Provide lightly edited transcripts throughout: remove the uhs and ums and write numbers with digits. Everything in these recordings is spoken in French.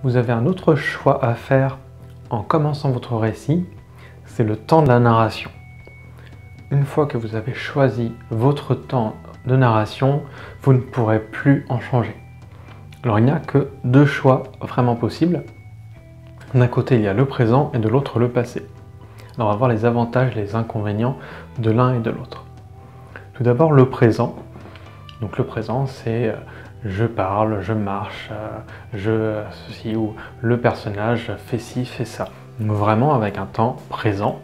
Vous avez un autre choix à faire en commençant votre récit, c'est le temps de la narration. Une fois que vous avez choisi votre temps de narration, vous ne pourrez plus en changer. Alors il n'y a que deux choix vraiment possibles. D'un côté il y a le présent et de l'autre le passé. Alors on va voir les avantages et les inconvénients de l'un et de l'autre. Tout d'abord le présent. Donc le présent c'est je parle, je marche, ceci ou le personnage fait ci, fait ça. Donc vraiment avec un temps présent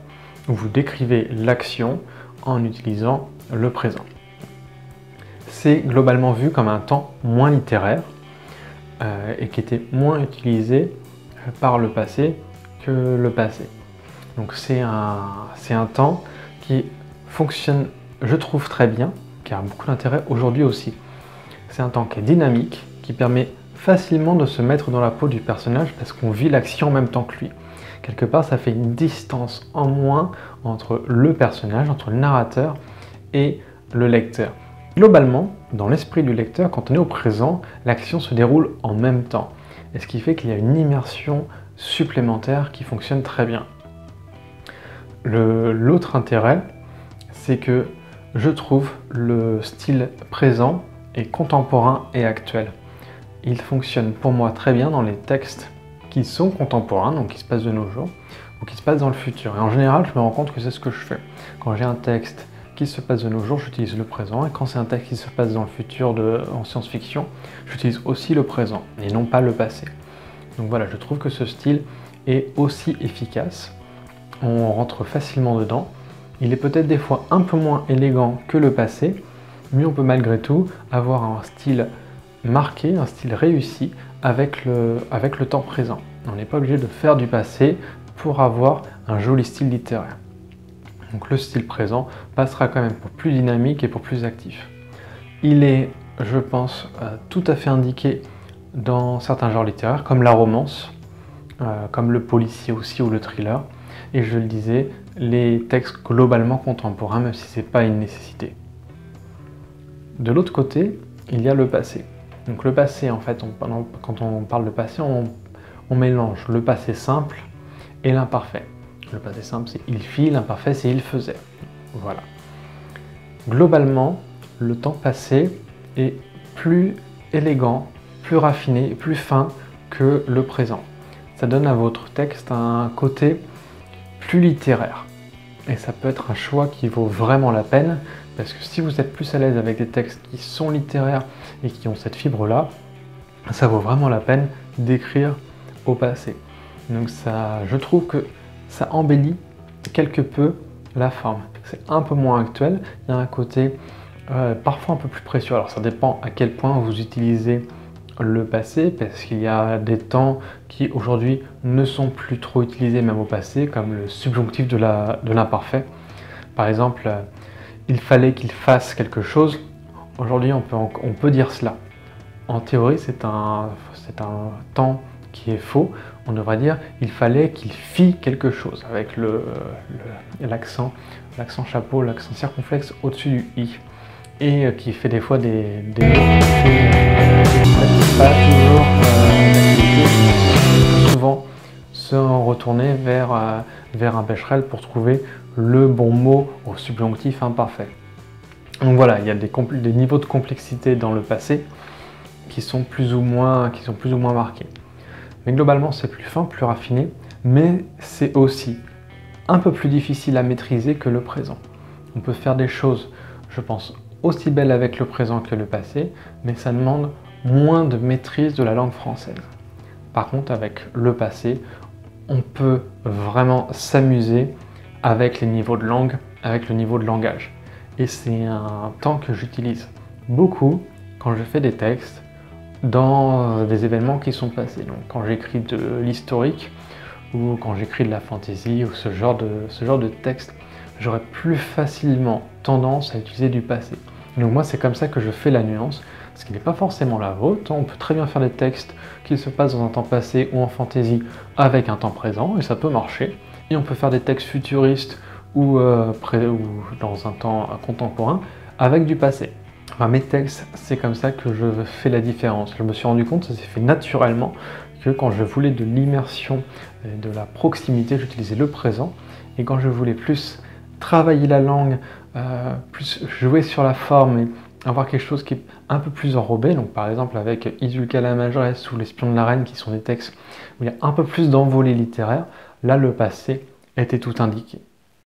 où vous décrivez l'action en utilisant le présent. C'est globalement vu comme un temps moins littéraire et qui était moins utilisé par le passé que le passé. Donc c'est un temps qui fonctionne, je trouve, très bien, qui a beaucoup d'intérêt aujourd'hui aussi. C'est un temps qui est dynamique, qui permet facilement de se mettre dans la peau du personnage parce qu'on vit l'action en même temps que lui. Quelque part, ça fait une distance en moins entre le personnage, entre le narrateur et le lecteur. Globalement, dans l'esprit du lecteur, quand on est au présent, l'action se déroule en même temps. Et ce qui fait qu'il y a une immersion supplémentaire qui fonctionne très bien. L'autre intérêt, c'est que je trouve le style présent et contemporain et actuel. Il fonctionne pour moi très bien dans les textes qui sont contemporains, donc qui se passent de nos jours, ou qui se passent dans le futur. Et en général, je me rends compte que c'est ce que je fais. Quand j'ai un texte qui se passe de nos jours, j'utilise le présent, et quand c'est un texte qui se passe dans le futur en science-fiction, j'utilise aussi le présent, et non pas le passé. Donc voilà, je trouve que ce style est aussi efficace. On rentre facilement dedans. Il est peut-être des fois un peu moins élégant que le passé, mais on peut malgré tout avoir un style marqué, un style réussi avec le temps présent. On n'est pas obligé de faire du passé pour avoir un joli style littéraire. Donc le style présent passera quand même pour plus dynamique et pour plus actif. Il est, je pense, tout à fait indiqué dans certains genres littéraires, comme la romance, comme le policier aussi ou le thriller, et je le disais, les textes globalement contemporains, même si ce n'est pas une nécessité. De l'autre côté, il y a le passé. Donc le passé, en fait, quand on parle de passé, on mélange le passé simple et l'imparfait. Le passé simple, c'est il fit, l'imparfait, c'est il faisait. Voilà. Globalement, le temps passé est plus élégant, plus raffiné, plus fin que le présent. Ça donne à votre texte un côté plus littéraire. Et ça peut être un choix qui vaut vraiment la peine, parce que si vous êtes plus à l'aise avec des textes qui sont littéraires et qui ont cette fibre-là, ça vaut vraiment la peine d'écrire au passé. Donc ça, je trouve que ça embellit quelque peu la forme. C'est un peu moins actuel, il y a un côté parfois un peu plus précieux. Alors ça dépend à quel point vous utilisez le passé, parce qu'il y a des temps qui aujourd'hui ne sont plus trop utilisés même au passé, comme le subjonctif de l'imparfait. Par exemple, il fallait qu'il fasse quelque chose. Aujourd'hui, on peut dire cela. En théorie, c'est un temps qui est faux. On devrait dire il fallait qu'il fît quelque chose, avec l'accent chapeau, l'accent circonflexe au-dessus du i. Et qui fait des fois des mots pas toujours souvent se retourner vers un Becherel pour trouver le bon mot au subjonctif imparfait. Donc voilà, il y a des niveaux de complexité dans le passé qui sont plus ou moins marqués. Mais globalement, c'est plus fin, plus raffiné, mais c'est aussi un peu plus difficile à maîtriser que le présent. On peut faire des choses, je pense, aussi belles avec le présent que le passé, mais ça demande moins de maîtrise de la langue française. Par contre, avec le passé, on peut vraiment s'amuser avec les niveaux de langue, avec le niveau de langage. Et c'est un temps que j'utilise beaucoup quand je fais des textes dans des événements qui sont passés. Donc quand j'écris de l'historique ou quand j'écris de la fantasy ou ce genre de texte, j'aurais plus facilement tendance à utiliser du passé. Donc moi, c'est comme ça que je fais la nuance, ce qui n'est pas forcément la vôtre. On peut très bien faire des textes qui se passent dans un temps passé ou en fantasy avec un temps présent, et ça peut marcher. Et on peut faire des textes futuristes ou dans un temps contemporain avec du passé. Enfin, mes textes, c'est comme ça que je fais la différence. Je me suis rendu compte, ça s'est fait naturellement, que quand je voulais de l'immersion et de la proximité, j'utilisais le présent. Et quand je voulais plus travailler la langue, plus jouer sur la forme et avoir quelque chose qui est un peu plus enrobé, donc par exemple avec Isulka la mageresse ou L'espion de la reine, qui sont des textes où il y a un peu plus d'envolée littéraire, là le passé était tout indiqué.